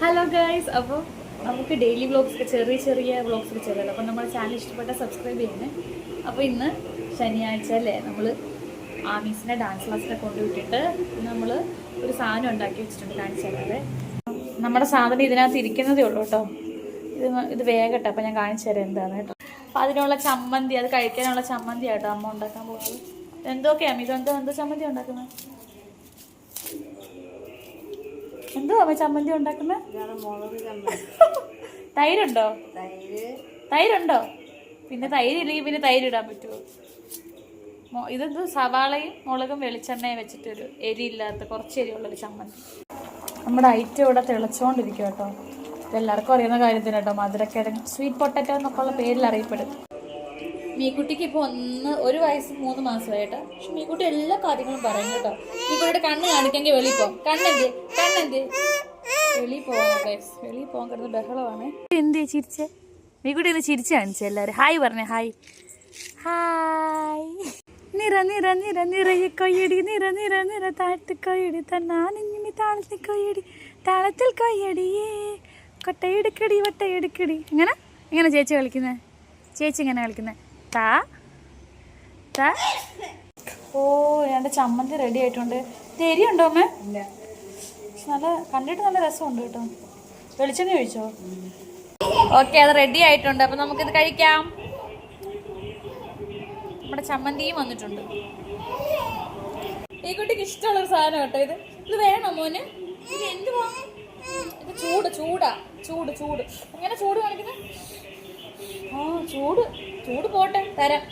Hello guys, അപ്പോൾ നമുക്ക് daily vlogs ചെറിയ ചെറിയ വ്ളോഗ്സ് ഒക്കെ ചെയ്തല്ലോ. അപ്പോൾ നമ്മുടെ ചാനൽ ഇഷ്ടപ്പെട്ട സബ്സ്ക്രൈബ് ചെയ്യുന്നത്. അപ്പോൾ ഇന്ന് ശനിയാഴ്ച അല്ലേ, നമ്മൾ ആമീസിനെ ഡാൻസ് ക്ലാസ്സിനെ കൊണ്ടുവിട്ടിട്ട് നമ്മൾ ഒരു സാധനം ഉണ്ടാക്കി വെച്ചിട്ടുണ്ട്. കാണിച്ചു തരാതെ. നമ്മുടെ സാധനം ഇതിനകത്ത് ഇരിക്കുന്നതേ ഉള്ളൂ കേട്ടോ. ഇത് വേഗട്ടെ, അപ്പോൾ ഞാൻ കാണിച്ചു തരാം എന്താണ് കേട്ടോ. അപ്പോൾ അതിനുള്ള ചമ്മന്തി, അത് കഴിക്കാനുള്ള ചമ്മന്തി ആട്ടോ അമ്മ ഉണ്ടാക്കാൻ പോകുന്നത്. എന്തൊക്കെയാണ് എന്തോ ചമ്മന്തി ഉണ്ടാക്കുന്നത്? എന്തോ അമ്മ ചമ്മന്തി ഉണ്ടാക്കുന്നത്? തൈരുണ്ടോ? തൈരുണ്ടോ? പിന്നെ തൈര് ഇല്ലെങ്കിൽ പിന്നെ തൈര് ഇടാൻ പറ്റുമോ? ഇതെന്തോ സവാളയും മുളകും വെളിച്ചെണ്ണയും വെച്ചിട്ടൊരു എരിയില്ലാത്ത കുറച്ച് എരിവുള്ളൊരു ചമ്മന്തി. നമ്മുടെ ഐറ്റം ഇവിടെ തിളച്ചുകൊണ്ടിരിക്കും കേട്ടോ. ഇതെല്ലാവർക്കും അറിയുന്ന കാര്യത്തിന് കേട്ടോ. മധുരക്കിഴങ്ങ്, സ്വീറ്റ് പൊട്ടറ്റോ എന്നൊക്കെ ഉള്ള പേരിൽ അറിയപ്പെടും. മീക്കുട്ടിക്ക് ഇപ്പോൾ 1 വയസ്സ് 3 മാസമായിട്ടോ. പക്ഷെ മീക്കുട്ടി എല്ലാ കാര്യങ്ങളും പറയും കേട്ടോ. മീക്കുട്ടിയുടെ കണ്ണ് കാണിക്കെങ്കിൽ വെളിയിൽ പോകും. കണ്ണെന്ത് വെളിയിൽ പോകാനൊക്കെ വെളിയിൽ പോകാൻ കിടന്ന് ബഹളമാണ്. എന്തേ ചിരിച്ചേ? മീക്കുട്ടി ഒന്ന് ചിരിച്ച് കാണിച്ചേ എല്ലാവരും. ഹായ് പറഞ്ഞേ. Hi hi. നിറ നിറ നിറ നിറയെ കൊയ്യടി, നിറ നിറ നിറ താഴത്ത് കൊയ്യടി, തന്നാനിങ്ങനെ താളത്തിൽ കൊയ്യടി, താളത്തിൽ കൊയ്യടിയേ, കൊട്ടയെടുക്കടി വട്ടയെടുക്കടി. ഇങ്ങനെ ചേച്ചി കളിക്കുന്നത്. ചേച്ചി ഇങ്ങനെ കളിക്കുന്നത്. താ താ. ഓ, എൻ്റെ ചമ്മന്തി റെഡി ആയിട്ടുണ്ട്. തെരിയുണ്ടോ അമ്മ? നല്ല കണ്ടിട്ട് നല്ല രസമുണ്ട് കേട്ടോ. വെളിച്ചെണ്ണ ഒഴിച്ചോ? ഓക്കെ, അത് റെഡി ആയിട്ടുണ്ട്. അപ്പം നമുക്കിത് കഴിക്കാം. നമ്മുടെ ചമ്മന്തിയും വന്നിട്ടുണ്ട്. ഈ കുട്ടിക്ക് ഇഷ്ടമുള്ളൊരു സാധനം കേട്ടോ ഇത്. ഇത് വേണോ മോന്? ഇത് എന്തുവാ? ഇത് ചൂട്. എങ്ങനെ ചൂട് കാണിക്കുന്നത്? ആ, ചൂട് പോട്ടെ, തരാം.